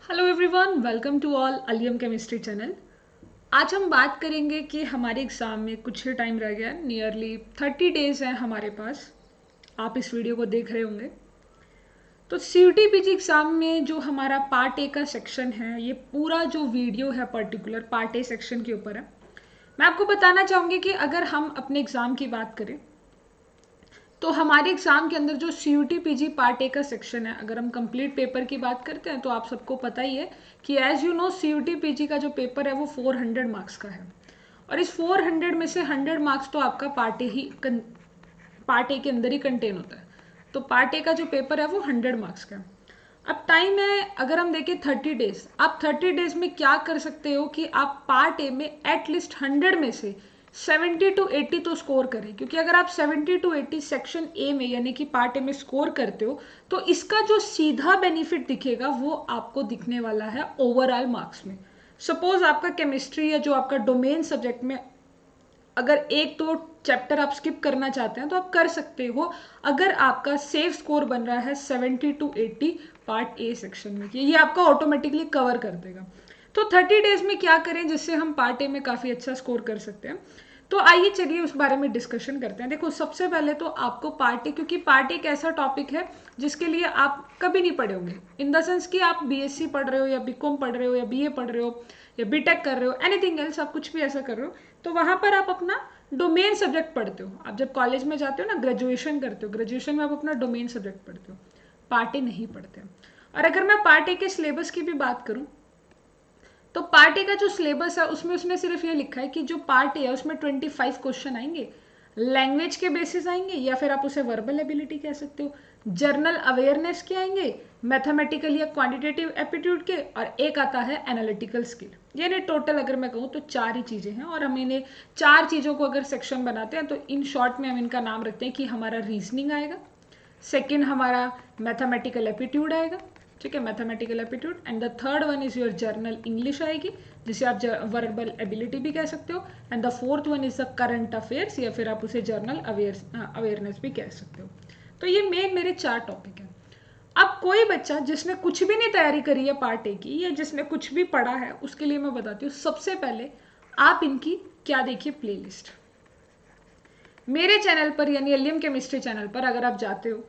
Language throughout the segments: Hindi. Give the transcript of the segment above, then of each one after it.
Hello everyone, welcome to all अलियम केमिस्ट्री चैनल। आज हम बात करेंगे कि हमारे एग्ज़ाम में कुछ ही टाइम रह गया है, नियरली 30 डेज़ हैं हमारे पास। आप इस वीडियो को देख रहे होंगे। तो C U T P G exam में जो हमारा पार्ट ए का सेक्शन है, ये पूरा जो वीडियो है पर्टिकुलर पार्ट ए सेक्शन के ऊपर है। मैं आपको बताना चाहूँगी कि अगर हम अपने एग्ज़ाम की बात करें तो हमारे एग्जाम के अंदर जो C U T P G part A का सेक्शन है, अगर हम कंप्लीट पेपर की बात करते हैं तो आप सबको पता ही है कि as you know C U T P G का जो पेपर है वो 400 मार्क्स का है। और इस 400 में से 100 मार्क्स तो आपका पार्ट ए के अंदर ही कंटेन होता है। तो पार्ट ए का जो पेपर है वो 100 मार्क्स का है। अब टाइम है, अगर हम देखें 30 डेज, आप 30 डेज में क्या कर सकते हो कि आप पार्ट ए में एटलीस्ट 100 में से 70 to 80 तो स्कोर करें। क्योंकि अगर आप 70 to 80 सेक्शन ए में यानी कि पार्ट ए में स्कोर करते हो तो इसका जो सीधा बेनिफिट दिखेगा वो आपको दिखने वाला है ओवरऑल मार्क्स में। सपोज आपका केमिस्ट्री या जो आपका डोमेन सब्जेक्ट में अगर एक दो चैप्टर आप स्किप करना चाहते हैं तो आप कर सकते हो, अगर आपका सेफ स्कोर बन रहा है 70 to 80 पार्ट ए सेक्शन में, ये आपका ऑटोमेटिकली कवर कर देगा। तो 30 डेज में क्या करें जिससे हम पार्ट ए में काफ़ी अच्छा स्कोर कर सकते हैं। तो आइए चलिए उस बारे में डिस्कशन करते हैं। देखो, सबसे पहले तो आपको पार्ट ए, क्योंकि पार्ट ए एक ऐसा टॉपिक है जिसके लिए आप कभी नहीं पढ़े होंगे, इन द सेंस कि आप बीएससी पढ़ रहे हो या बीकॉम पढ़ रहे हो या बीए पढ़ रहे हो या बीटेक कर रहे हो, एनीथिंग एल्स, आप कुछ भी ऐसा कर रहे हो तो वहाँ पर आप अपना डोमेन सब्जेक्ट पढ़ते हो। आप जब कॉलेज में जाते हो ना, ग्रेजुएशन करते हो, ग्रेजुएशन में आप अपना डोमेन सब्जेक्ट पढ़ते हो, पार्ट ए नहीं पढ़ते हो। और अगर मैं पार्ट ए के सिलेबस की भी बात करूँ तो पार्ट ए का जो सिलेबस है उसमें उसने सिर्फ ये लिखा है कि जो पार्ट ए है उसमें 25 क्वेश्चन आएंगे, लैंग्वेज के बेसिस आएंगे या फिर आप उसे वर्बल एबिलिटी कह सकते हो, जर्नल अवेयरनेस के आएंगे, मैथमेटिकल या क्वांटिटेटिव एप्टीट्यूड के, और एक आता है एनालिटिकल स्किल। यानी टोटल अगर मैं कहूँ तो चार ही चीज़ें हैं। और हम इन्हें चार चीज़ों को अगर सेक्शन बनाते हैं तो इन शॉर्ट में हम इनका नाम रखते हैं कि हमारा रीजनिंग आएगा, सेकेंड हमारा मैथमेटिकल एप्टीट्यूड आएगा, ठीक है, mathematical aptitude, and the third one is your journal English आएगी जिसे आप वर्बल एबिलिटी भी कह सकते हो, and the fourth one is the current affairs या फिर आप उसे जर्नल अवेयरनेस भी कह सकते हो। तो ये मेरे चार टॉपिक हैं। अब कोई बच्चा जिसने कुछ भी नहीं तैयारी करी है पार्ट ए की या जिसने कुछ भी पढ़ा है उसके लिए मैं बताती हूँ। सबसे पहले आप इनकी क्या देखिए, प्लेलिस्ट। मेरे चैनल पर यानी एलियम केमिस्ट्री चैनल पर अगर आप जाते हो,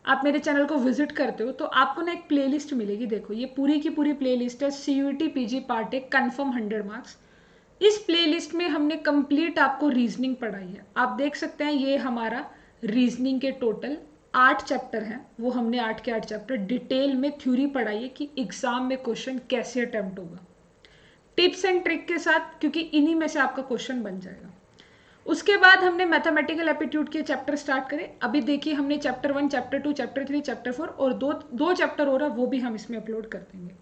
आप मेरे चैनल को विजिट करते हो तो आपको ना एक प्लेलिस्ट मिलेगी। देखो, ये पूरी की पूरी प्लेलिस्ट है C U T P G part A confirm 100 marks. इस प्लेलिस्ट में हमने कंप्लीट आपको रीजनिंग पढ़ाई है। आप देख सकते हैं ये हमारा रीजनिंग के टोटल 8 चैप्टर हैं, वो हमने 8 के 8 चैप्टर डिटेल में थ्योरी पढ़ाई है कि एग्जाम में क्वेश्चन कैसे अटेम्प्ट होगा, टिप्स एंड ट्रिक के साथ, क्योंकि इन्हीं में से आपका क्वेश्चन बन जाएगा। उसके बाद हमने मैथमेटिकल एप्टीट्यूड के चैप्टर स्टार्ट करे। अभी देखिए हमने चैप्टर 1, चैप्टर 2, चैप्टर 3, चैप्टर 4 और दो दो चैप्टर हो रहा है, वो भी हम इसमें अपलोड कर देंगे।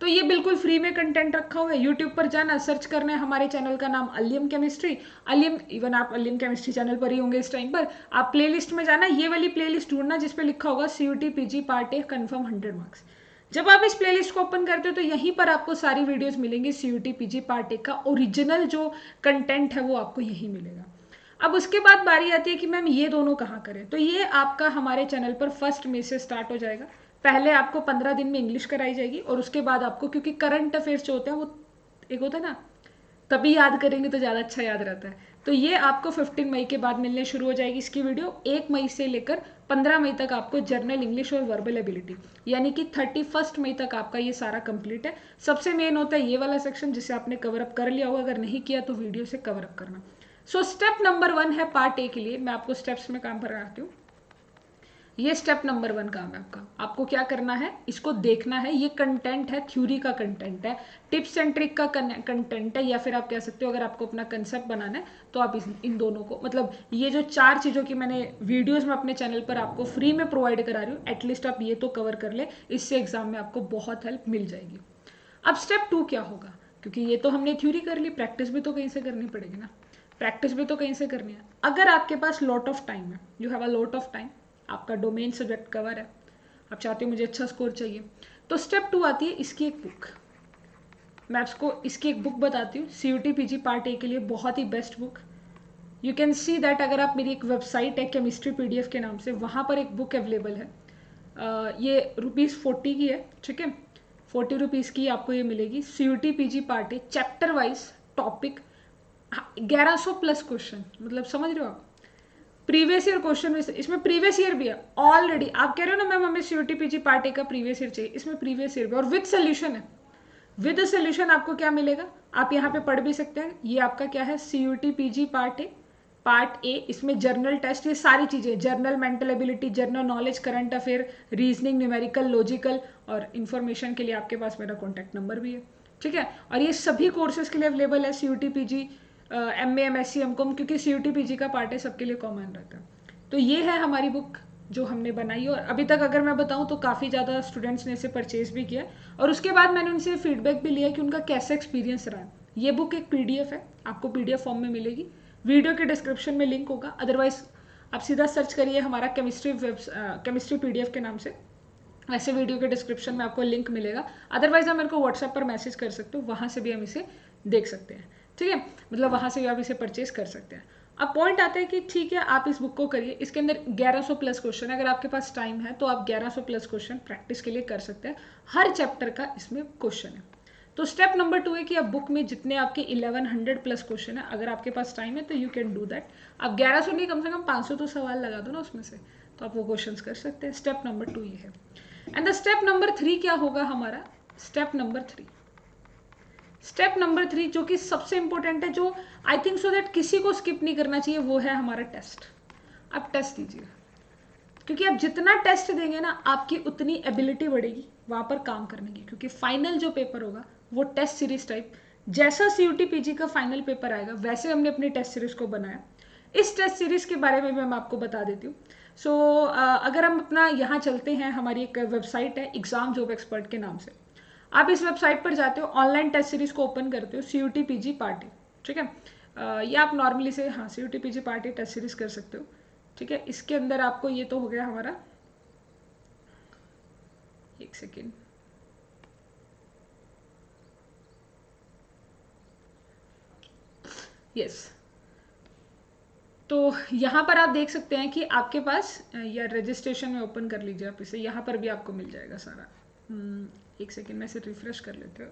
तो ये बिल्कुल फ्री में कंटेंट रखा हुआ है। यूट्यूब पर जाना, सर्च करना है हमारे चैनल का नाम अलियम केमिस्ट्री, अलियम, इवन आप अलियम केमिस्ट्री चैनल पर ही होंगे इस टाइम पर। आप प्लेलिस्ट में जाना, ये वाली प्लेलिस्ट ढूंढना जिसपे लिखा होगा C U T P G part A confirm 100 marks. जब आप इस प्लेलिस्ट को ओपन करते हो तो यहीं पर आपको सारी वीडियोस मिलेंगी। C U T P G part A का ओरिजिनल जो कंटेंट है वो आपको यहीं मिलेगा। अब उसके बाद बारी आती है कि मैम ये दोनों कहाँ करें। तो ये आपका हमारे चैनल पर 1 मई से स्टार्ट हो जाएगा। पहले आपको 15 दिन में इंग्लिश कराई जाएगी और उसके बाद आपको, क्योंकि करंट अफेयर्स जो होते हैं वो एक होता है ना, तभी याद करेंगे तो ज़्यादा अच्छा याद रहता है। तो ये आपको 15 मई के बाद मिलने शुरू हो जाएगी इसकी वीडियो। 1 मई से लेकर 15 मई तक आपको जर्नल इंग्लिश और वर्बल एबिलिटी, यानी कि 31 मई तक आपका ये सारा कंप्लीट है। सबसे मेन होता है ये वाला सेक्शन जिसे आपने कवर अप कर लिया होगा, अगर नहीं किया तो वीडियो से कवर अप करना। सो स्टेप नंबर 1 है पार्ट ए के लिए, मैं आपको स्टेप्स में काम कराती हूँ। ये स्टेप नंबर 1 काम है आपका। आपको क्या करना है, इसको देखना है। ये कंटेंट है, थ्योरी का कंटेंट है, टिप्स एंड ट्रिक का कंटेंट है, या फिर आप कह सकते हो अगर आपको अपना कंसेप्ट बनाना है तो आप इन दोनों को, मतलब ये जो चार चीज़ों की मैंने वीडियोस में अपने चैनल पर आपको फ्री में प्रोवाइड करा रही हूँ, एटलीस्ट आप ये तो कवर कर ले, इससे एग्जाम में आपको बहुत हेल्प मिल जाएगी। अब स्टेप 2 क्या होगा, क्योंकि ये तो हमने थ्योरी कर ली, प्रैक्टिस भी तो कहीं से करनी पड़ेगी ना, प्रैक्टिस भी तो कहीं से करनी है। अगर आपके पास लॉट ऑफ टाइम है, you have a lot of time, आपका डोमेन सब्जेक्ट कवर है, आप चाहते हो मुझे अच्छा स्कोर चाहिए, तो स्टेप 2 आती है इसकी एक बुक। मैं आपको इसकी एक बुक बताती हूँ, C U T P G part A के लिए बहुत ही best book. You can see that, अगर आप, मेरी एक वेबसाइट है केमिस्ट्री पी डी एफ के नाम से, वहाँ पर एक बुक अवेलेबल है। ये ₹40 की है, ठीक है, ₹40 की आपको ये मिलेगी। CUT PG पार्ट है, chapter wise topic, 1100 plus question, मतलब समझ रहे हो आप। प्रीवियस ईयर क्वेश्चन इसमें प्रीवियस ईयर भी है ऑलरेडी। आप कह रहे हो ना मैम हमें CUT PG पार्ट ए का प्रीवियस ईयर चाहिए, इसमें प्रीवियस ईयर भी और विद सोल्यूशन है। विद सोल्यूशन आपको क्या मिलेगा, आप यहाँ पे पढ़ भी सकते हैं। ये आपका क्या है, CUT PG part A, part A, इसमें जर्नल टेस्ट, ये सारी चीजें, journal mental ability, general knowledge, current affair, reasoning, numerical, logical, और इन्फॉर्मेशन के लिए आपके पास मेरा कॉन्टैक्ट नंबर भी है, ठीक है। और ये सभी कोर्सेज के लिए अवेलेबल है, CUT PG, MA, MSc, MCOM, क्योंकि CUT PG का पार्ट है, सबके लिए कॉमन रहता है। तो ये है हमारी बुक जो हमने बनाई, और अभी तक अगर मैं बताऊं तो काफ़ी ज़्यादा स्टूडेंट्स ने इसे परचेज भी किया, और उसके बाद मैंने उनसे फीडबैक भी लिया कि उनका कैसा एक्सपीरियंस रहा है। ये बुक एक PDF है, आपको PDF फॉर्म में मिलेगी, वीडियो के डिस्क्रिप्शन में लिंक होगा, अदरवाइज आप सीधा सर्च करिए हमारा केमिस्ट्री PDF के नाम से, वैसे वीडियो के डिस्क्रिप्शन में आपको लिंक मिलेगा। अदरवाइज आप मेरे को व्हाट्सएप पर मैसेज कर सकते हो, वहाँ से भी हम इसे देख सकते हैं, ठीक है, मतलब वहाँ से भी आप इसे परचेज कर सकते हैं। अब पॉइंट आता है कि ठीक है आप इस बुक को करिए, इसके अंदर 1100 प्लस क्वेश्चन है, अगर आपके पास टाइम है तो आप 1100 प्लस क्वेश्चन प्रैक्टिस के लिए कर सकते हैं, हर चैप्टर का इसमें क्वेश्चन है। तो स्टेप नंबर 2 है कि आप बुक में जितने आपके 1100 प्लस क्वेश्चन है, अगर आपके पास टाइम है तो यू कैन डू दैट। आप 1100 नहीं, कम से कम 500 तो सवाल लगा दो ना उसमें से, तो आप वो क्वेश्चन कर सकते हैं। स्टेप नंबर 2 ये है। एंड द स्टेप नंबर 3 क्या होगा हमारा, स्टेप नंबर 3 जो कि सबसे इंपॉर्टेंट है, जो आई थिंक सो दैट किसी को स्किप नहीं करना चाहिए, वो है हमारा टेस्ट। आप टेस्ट दीजिए, क्योंकि आप जितना टेस्ट देंगे ना आपकी उतनी एबिलिटी बढ़ेगी वहां पर काम करने की, क्योंकि फाइनल जो पेपर होगा वो टेस्ट सीरीज टाइप, जैसा CUT PG का फाइनल पेपर आएगा वैसे हमने अपनी टेस्ट सीरीज को बनाया। इस टेस्ट सीरीज के बारे में मैं आपको बता देती हूँ। सो अगर हम अपना यहाँ चलते हैं, हमारी एक वेबसाइट है एग्जाम जॉब एक्सपर्ट के नाम से, आप इस वेबसाइट पर जाते हो, ऑनलाइन टेस्ट सीरीज को ओपन करते हो, CUT PG पार्ट ए, ठीक है, ये आप नॉर्मली से हाँ CUT PG part A test series कर सकते हो, ठीक है। इसके अंदर आपको ये तो हो गया हमारा, एक सेकेंड, यस, तो यहाँ पर आप देख सकते हैं कि आपके पास, या रजिस्ट्रेशन में ओपन कर लीजिए आप इसे, यहाँ पर भी आपको मिल जाएगा सारा। एक सेकेंड में इसे रिफ्रेश कर लेते हो।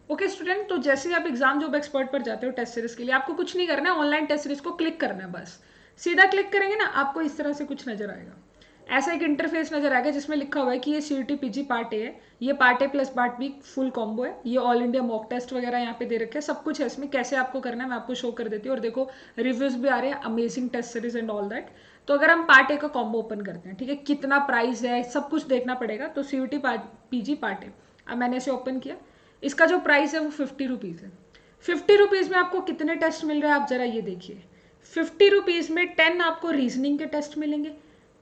ओके स्टूडेंट, तो जैसे ही आप एग्जाम जॉब एक्सपर्ट पर जाते हो टेस्ट सीरीज के लिए, आपको कुछ नहीं करना है, ऑनलाइन टेस्ट सीरीज को क्लिक करना है बस। सीधा क्लिक करेंगे ना, आपको इस तरह से कुछ नजर आएगा, ऐसा एक इंटरफेस नजर आएगा जिसमें लिखा हुआ है कि ये CUT PG पार्ट ए है, ये part A plus part B full combo है, ये ऑल इंडिया मॉक टेस्ट वगैरह यहाँ पे दे रखे हैं, सब कुछ है इसमें। कैसे आपको करना है मैं आपको शो कर देती हूँ, और देखो रिव्यूज भी आ रहे हैं, amazing taste series and all that. तो अगर हम पार्ट ए का कॉम्बो ओपन करते हैं, ठीक है, कितना प्राइस है सब कुछ देखना पड़ेगा, तो CUT PG पार्ट ए, अब मैंने इसे ओपन किया, इसका जो प्राइस है वो 50 रुपीज़ है। 50 रुपीज़ में आपको कितने टेस्ट मिल रहे हैं आप जरा ये देखिए। 50 रुपीज़ में 10 आपको रीजनिंग के टेस्ट मिलेंगे,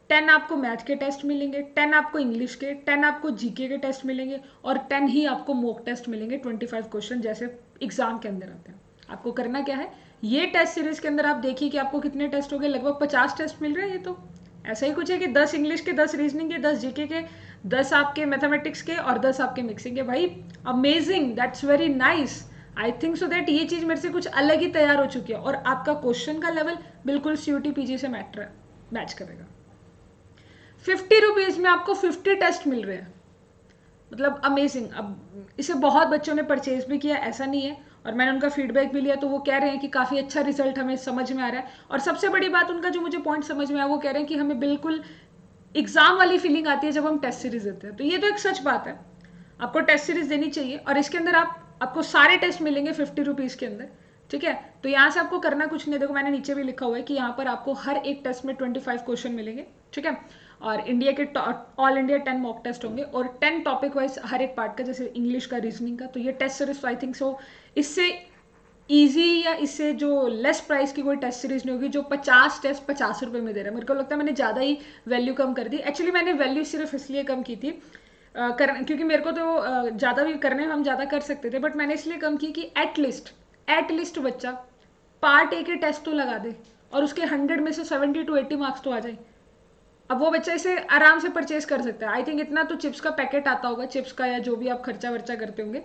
10 आपको मैथ के टेस्ट मिलेंगे, 10 आपको इंग्लिश के, 10 आपको GK के टेस्ट मिलेंगे, और 10 ही आपको मॉक टेस्ट मिलेंगे, 25 क्वेश्चन जैसे एग्जाम के अंदर आते हैं। आपको करना क्या है, ये टेस्ट सीरीज के अंदर आप देखिए कि आपको कितने टेस्ट हो गए, लगभग 50 टेस्ट मिल रहे हैं। ये तो ऐसा ही कुछ है कि 10 इंग्लिश के, 10 रीजनिंग के, 10 GK के, 10 आपके मैथमेटिक्स के, और 10 आपके मिक्सिंग के। भाई amazing, that's very nice, I think so that ये चीज़ मेरे से कुछ अलग ही तैयार हो चुकी है, और आपका क्वेश्चन का लेवल बिल्कुल CUT PG से मैच करेगा। 50 रुपीज़ में आपको 50 टेस्ट मिल रहे हैं, मतलब अमेजिंग। अब इसे बहुत बच्चों ने परचेज भी किया, ऐसा नहीं है, और मैंने उनका फीडबैक भी लिया, तो वो कह रहे हैं कि काफ़ी अच्छा रिजल्ट हमें समझ में आ रहा है। और सबसे बड़ी बात उनका जो मुझे पॉइंट समझ में आया, वो कह रहे हैं कि हमें बिल्कुल एग्जाम वाली फीलिंग आती है जब हम टेस्ट सीरीज देते हैं। तो ये तो एक सच बात है, आपको टेस्ट सीरीज देनी चाहिए, और इसके अंदर आपको सारे टेस्ट मिलेंगे 50 रुपीज़ के अंदर, ठीक है। तो यहाँ से आपको करना कुछ नहीं, देखो मैंने नीचे भी लिखा हुआ है कि यहाँ पर आपको हर एक टेस्ट में 25 क्वेश्चन मिलेंगे, ठीक है, और इंडिया के ऑल इंडिया 10 मॉक टेस्ट होंगे, और 10 टॉपिक वाइज हर एक पार्ट का, जैसे इंग्लिश का, रीजनिंग का। तो ये test series I think so इससे ईजी या इससे जो लेस प्राइस की कोई टेस्ट सीरीज नहीं होगी, जो 50 टेस्ट 50 रुपये में दे रहा है। मेरे को लगता है मैंने ज़्यादा ही वैल्यू कम कर दी। एक्चुअली मैंने वैल्यू सिर्फ इसलिए कम की थी क्योंकि मेरे को तो ज़्यादा भी करने में हम ज़्यादा कर सकते थे, बट मैंने इसलिए कम की कि एटलीस्ट बच्चा पार्ट ए के टेस्ट तो लगा दे, और उसके 100 में से 70 to 80 मार्क्स तो आ जाए। अब वो बच्चा इसे आराम से परचेज कर सकता है। आई थिंक इतना तो चिप्स का पैकेट आता होगा, चिप्स का, या जो भी आप खर्चा वर्चा करते होंगे,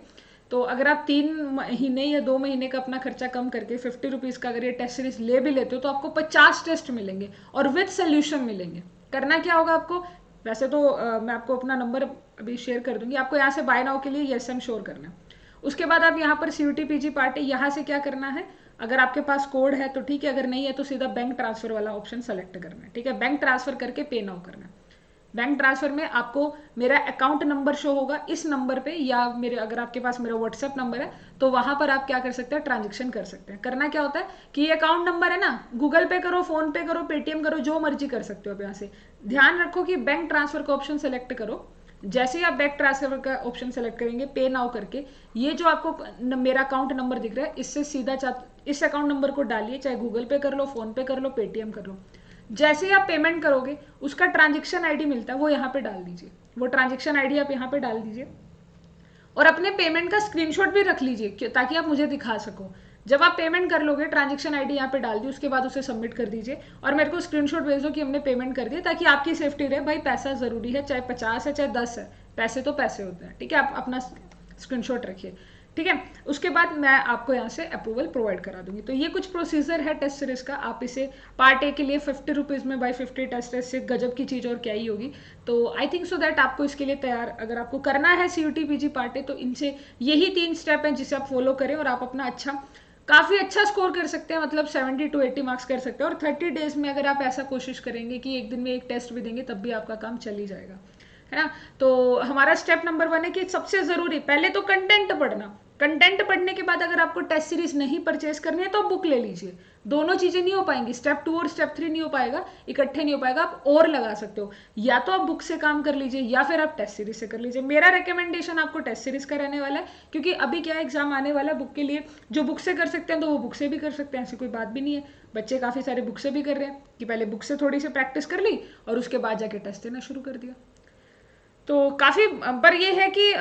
तो अगर आप 3 महीने या 2 महीने का अपना खर्चा कम करके 50 रुपीज़ का अगर ये टेस्ट सीरीज ले भी लेते हो तो आपको 50 टेस्ट मिलेंगे और विद सोल्यूशन मिलेंगे। करना क्या होगा आपको, वैसे तो मैं आपको अपना नंबर अभी शेयर कर दूंगी, आपको यहाँ से बाय नाउ के लिए येस एम श्योर करना है। उसके बाद आप यहाँ पर CUET PG पार्ट है, यहाँ से क्या करना है, अगर आपके पास कोड है तो ठीक है, अगर नहीं है तो सीधा बैंक ट्रांसफर वाला ऑप्शन सेलेक्ट करना है। ठीक है, बैंक ट्रांसफर करके पे नाउ करना है। बैंक ट्रांसफर में आपको मेरा अकाउंट नंबर शो होगा इस नंबर पे, या मेरे अगर आपके पास मेरा व्हाट्सएप नंबर है तो वहां पर आप क्या कर सकते हैं, ट्रांजेक्शन कर सकते हैं। करना क्या होता है कि ये अकाउंट नंबर है ना, गूगल पे करो, फोन पे करो, पेटीएम करो, जो मर्जी कर सकते हो आप यहाँ से। ध्यान रखो कि बैंक ट्रांसफर का ऑप्शन सेलेक्ट करो। जैसे ही आप बैंक ट्रांसफर का ऑप्शन सेलेक्ट करेंगे पे नाउ करके, ये जो आपको मेरा अकाउंट नंबर दिख रहा है इससे सीधा इस अकाउंट नंबर को डालिए, चाहे गूगल पे कर लो, फोन पे कर लो, पेटीएम कर लो। जैसे ही आप पेमेंट करोगे उसका ट्रांजेक्शन आईडी मिलता है, वो यहाँ पे डाल दीजिए, वो ट्रांजेक्शन आईडी आप यहाँ पे डाल दीजिए और अपने पेमेंट का स्क्रीनशॉट भी रख लीजिए ताकि आप मुझे दिखा सको। जब आप पेमेंट कर लोगे ट्रांजेक्शन आईडी यहाँ पे डाल दी, उसके बाद उसे सबमिट कर दीजिए और मेरे को स्क्रीनशॉट भेज दो कि हमने पेमेंट कर दिया, ताकि आपकी सेफ्टी रहे। भाई पैसा जरूरी है, चाहे 50 है चाहे 10 है, पैसे तो पैसे होते हैं। ठीक है, आप अपना स्क्रीनशॉट रखिए। ठीक है, उसके बाद मैं आपको यहाँ से अप्रूवल प्रोवाइड करा दूंगी। तो ये कुछ प्रोसीजर है टेस्ट सीरीज का। आप इसे पार्ट ए के लिए 50 रुपीज़ में बाई 50 टेस्ट से गजब की चीज़ और क्या ही होगी। तो आई थिंक सो दैट आपको इसके लिए तैयार, अगर आपको करना है CUET PG पार्ट ए, तो इनसे यही 3 स्टेप हैं जिसे आप फॉलो करें और आप अपना काफ़ी अच्छा स्कोर कर सकते हैं, मतलब 70 to 80 मार्क्स कर सकते हैं। और 30 डेज में अगर आप ऐसा कोशिश करेंगे कि एक दिन में एक टेस्ट भी देंगे तब भी आपका काम चल ही जाएगा, है ना। तो हमारा स्टेप नंबर 1 है कि सबसे जरूरी पहले तो कंटेंट पढ़ना। कंटेंट पढ़ने के बाद अगर आपको टेस्ट सीरीज नहीं परचेज करनी है तो बुक ले लीजिए। दोनों चीजें नहीं हो पाएंगी, स्टेप 2 और स्टेप 3 नहीं हो पाएगा, इकट्ठे नहीं हो पाएगा। आप और लगा सकते हो, या तो आप बुक से काम कर लीजिए या फिर आप टेस्ट सीरीज से कर लीजिए। मेरा रिकमेंडेशन आपको टेस्ट सीरीज का रहने वाला है, क्योंकि अभी क्या एग्जाम आने वाला है बुक के लिए। जो बुक से कर सकते हैं तो वो बुक से भी कर सकते हैं, ऐसी कोई बात भी नहीं है। बच्चे काफी सारे बुक से भी कर रहे हैं कि पहले बुक से थोड़ी सी प्रैक्टिस कर ली और उसके बाद जाके टेस्ट देना शुरू कर दिया। तो काफ़ी, पर ये है कि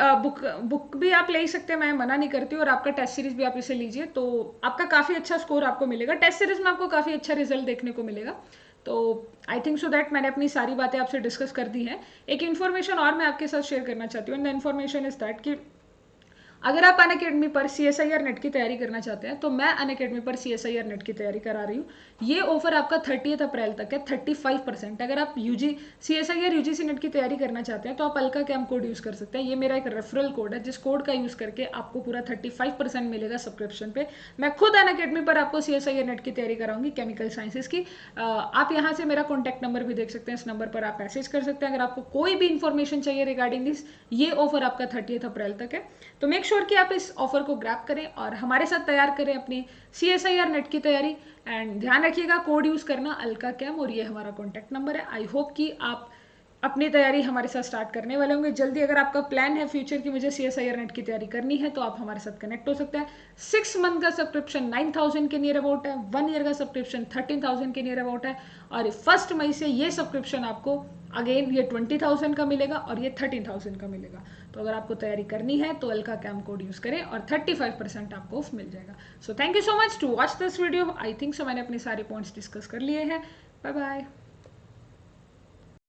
बुक भी आप ले ही सकते हैं, मैं मना नहीं करती हूँ। और आपका टेस्ट सीरीज भी आप इसे लीजिए तो आपका काफ़ी अच्छा स्कोर आपको मिलेगा। टेस्ट सीरीज में आपको काफ़ी अच्छा रिजल्ट देखने को मिलेगा। तो आई थिंक सो दैट मैंने अपनी सारी बातें आपसे डिस्कस कर दी हैं। एक इन्फॉर्मेशन और मैं आपके साथ शेयर करना चाहती हूँ, and the information is that कि अगर आप अनअकैडमी पर CSIR नेट की तैयारी करना चाहते हैं तो मैं अनअकैडमी पर CSIR नेट की तैयारी करा रही हूँ। ये ऑफर आपका 30 अप्रैल तक है, 35%। अगर आप CSIR UGC नेट की तैयारी करना चाहते हैं तो आप अल्का कैम कोड यूज़ कर सकते हैं। ये मेरा एक रेफरल कोड है जिस कोड का यूज़ करके आपको पूरा 35% मिलेगा सब्सक्रिप्शन पे। मैं खुद अनअकैडमी पर आपको CSIR नेट की तैयारी कराऊंगी, केमिकल साइंसेज की। आप यहाँ से मेरा कॉन्टैक्ट नंबर भी देख सकते हैं, इस नंबर पर आप मैसेज कर सकते हैं अगर आपको कोई भी इन्फॉर्मेशन चाहिए रिगार्डिंग दिस। ये ऑफर आपका 30 अप्रैल तक है, तो मेक श्योर कि आप इस ऑफर को ग्रैब करें और हमारे साथ तैयार करें अपनी CSIR नेट की तैयारी। एंड ध्यान रखिएगा कोड यूज करना अल्का कैम, और ये हमारा कॉन्टैक्ट नंबर है। आई होप कि आप अपनी तैयारी हमारे साथ स्टार्ट करने वाले होंगे जल्दी। अगर आपका प्लान है फ्यूचर की मुझे CSIR नेट की तैयारी करनी है तो आप हमारे साथ कनेक्ट हो सकते हैं। 6 मंथ का सब्सक्रिप्शन 9000 के नियर अबाउट है, 1 ईयर का सब्सक्रिप्शन 13000 के नियर अबाउट है, और 1 मई से ये सब्सक्रिप्शन आपको अगेन ये 20,000 का मिलेगा और ये 13,000 का मिलेगा। तो अगर आपको तैयारी करनी है तो अल्का कैम कोड यूज करें और 35% आपको ऑफ मिल जाएगा। So thank you so much to watch this video. I think so मैंने अपने सारे पॉइंट्स डिस्कस कर लिए हैं। Bye bye.